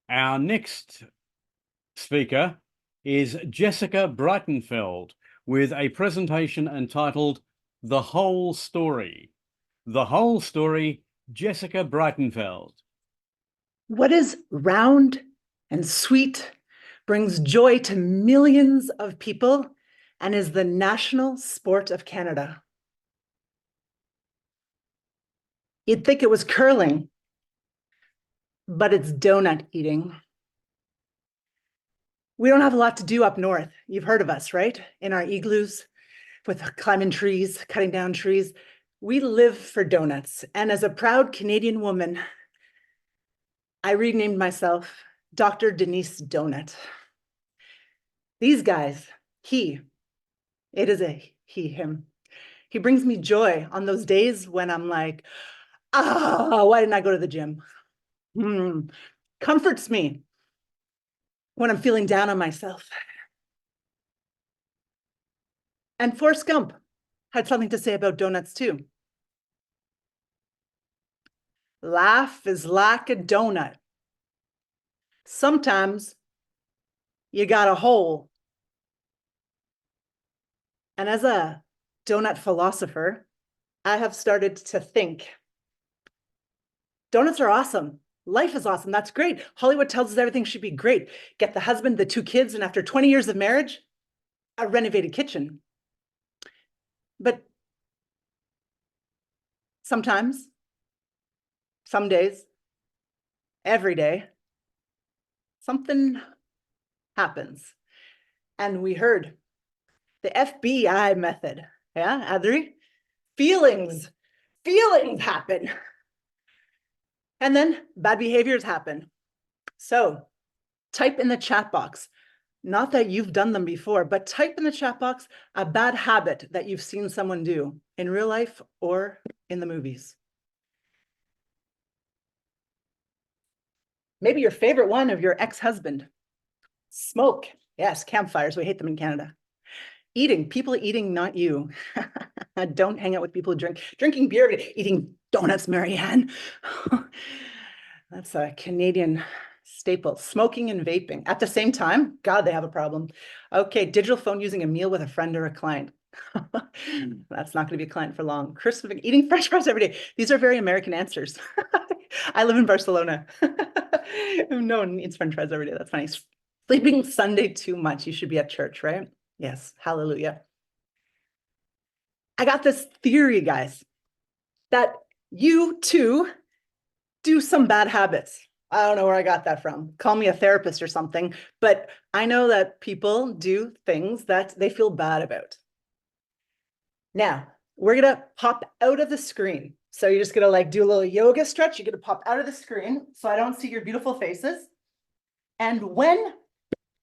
Our next speaker is Jessica Breitenfeld with a presentation entitled The Whole Story. The Whole Story, Jessica Breitenfeld. What is round and sweet, brings joy to millions of people, and is the national sport of Canada? You'd think it was curling, but it's donut eating. We don't have a lot to do up north. You've heard of us, right? In our igloos with climbing trees, cutting down trees. We live for donuts. And as a proud Canadian woman, I renamed myself Dr. Denise Donut. These guys, it is a he, him. He brings me joy on those days when I'm like, why didn't I go to the gym? Comforts me when I'm feeling down on myself. And Forrest Gump had something to say about donuts too. Laugh is like a donut. Sometimes you got a hole. And as a donut philosopher, I have started to think donuts are awesome. Life is awesome. That's great. Hollywood tells us everything should be great. Get the husband, the 2 kids, and after 20 years of marriage, a renovated kitchen. But sometimes, some days, every day, something happens. And we heard the FBI method. Yeah, Adri? Feelings happen. And then bad behaviors happen. So type in the chat box, not that you've done them before, but type in the chat box a bad habit that you've seen someone do in real life or in the movies. Maybe your favorite one of your ex-husband. Smoke. Yes, campfires. We hate them in Canada. Eating. People eating, not you. Don't hang out with people who drink. Drinking beer, eating donuts, Marianne. That's a Canadian staple. Smoking and vaping at the same time. God, they have a problem. Okay, digital phone using a meal with a friend or a client. That's not going to be a client for long. Christmas, eating French fries every day. These are very American answers. I live in Barcelona. No one eats French fries every day. That's funny. Sleeping Sunday too much. You should be at church, right? Yes. Hallelujah. I got this theory, guys, that you too do some bad habits. I don't know where I got that from. Call me a therapist or something, but I know that people do things that they feel bad about. Now, we're gonna pop out of the screen. So you're just gonna like do a little yoga stretch. You're gonna pop out of the screen so I don't see your beautiful faces. And when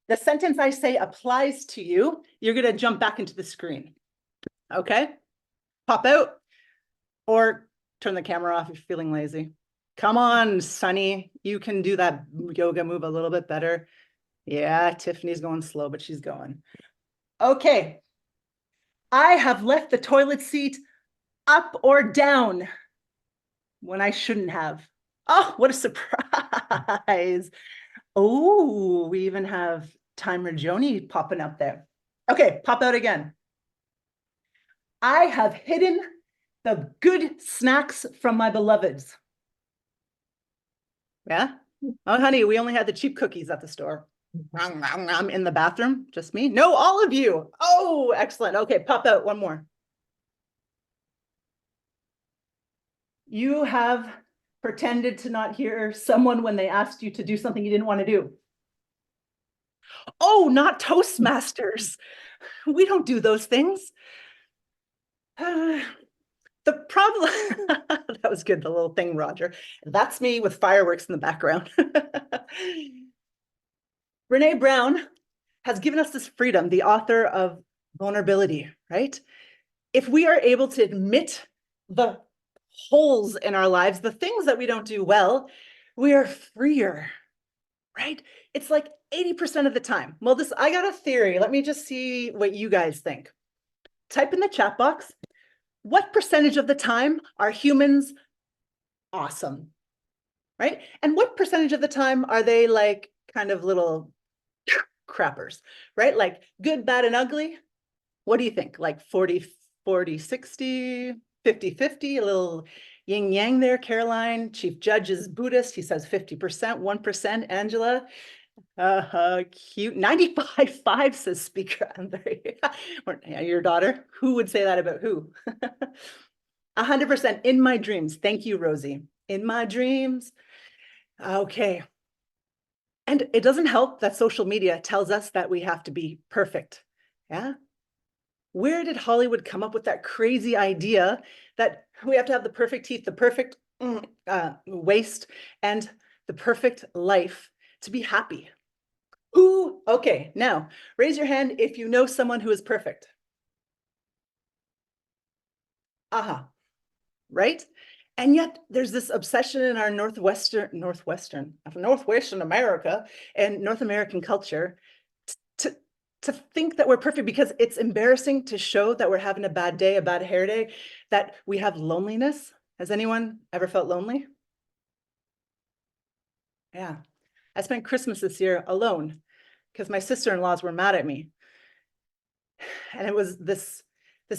the sentence I say applies to you, you're gonna jump back into the screen. Okay? Pop out or turn the camera off if you're feeling lazy. Come on, Sunny. You can do that yoga move a little bit better. Yeah, Tiffany's going slow, but she's going. Okay. I have left the toilet seat up or down when I shouldn't have. Oh, what a surprise. Oh, we even have Timer Joni popping up there. Okay, pop out again. I have hidden the good snacks from my beloveds. Yeah? Oh, honey, we only had the cheap cookies at the store. I'm in the bathroom, just me? No, all of you. Oh, excellent. Okay, pop out one more. You have pretended to not hear someone when they asked you to do something you didn't want to do. Oh, not Toastmasters. We don't do those things. The problem, that was good, the little thing, Roger. That's me with fireworks in the background. Brene Brown has given us this freedom, the author of Vulnerability, right? If we are able to admit the holes in our lives, the things that we don't do well, we are freer, right? It's like 80% of the time. Well, I got a theory. Let me just see what you guys think. Type in the chat box. What percentage of the time are humans awesome? right? And what percentage of the time are they like kind of little crappers, right? Like good, bad, and ugly. What do you think? Like 40, 40, 60, 50, 50, a little yin yang there, Caroline. Chief Judge is Buddhist. He says 50%, 1%. Angela, cute. 95.5 says Speaker. I'm very, your daughter. Who would say that about who? 100% in my dreams. Thank you, Rosie. In my dreams. Okay. And it doesn't help that social media tells us that we have to be perfect. Yeah. Where did Hollywood come up with that crazy idea that we have to have the perfect teeth, the perfect waist, and the perfect life to be happy? Who? Okay, now raise your hand if you know someone who is perfect. Right? And yet there's this obsession in our Northwestern America and North American culture to think that we're perfect because it's embarrassing to show that we're having a bad day, a bad hair day, that we have loneliness. Has anyone ever felt lonely? Yeah. I spent Christmas this year alone because my sister-in-laws were mad at me. And it was this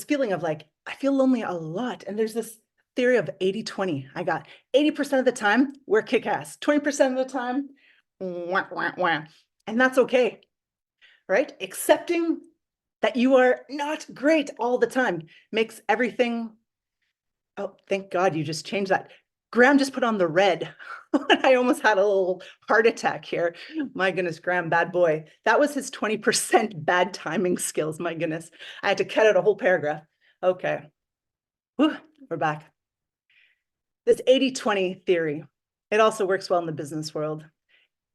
feeling of like, I feel lonely a lot. And there's this theory of 80-20. I got 80% of the time, we're kick-ass. 20% of the time, wah, wah, wah. And that's okay, right? Accepting that you are not great all the time makes everything. Oh, thank God you just changed that. Graham just put on the red. I almost had a little heart attack here. My goodness, Graham, bad boy. That was his 20% bad timing skills. My goodness. I had to cut out a whole paragraph. Okay. Whew, we're back. This 80-20 theory, it also works well in the business world.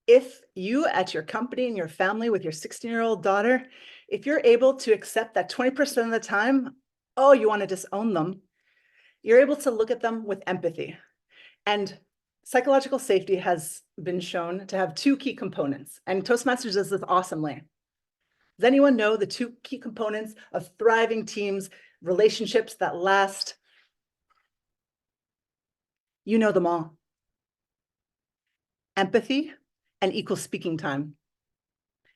If you at your company and your family with your 16-year-old daughter, if you're able to accept that 20% of the time, oh, you want to disown them, you're able to look at them with empathy. And psychological safety has been shown to have two key components, and Toastmasters does this awesomely. Does anyone know the two key components of thriving teams, relationships that last? You know them all. Empathy and equal speaking time.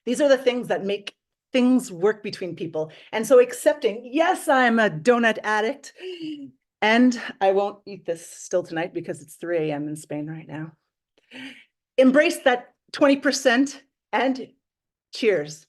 These are the things that make things work between people. And so accepting, yes, I'm a donut addict, and I won't eat this still tonight because it's 3 a.m. in Spain right now. Embrace that 20% and cheers.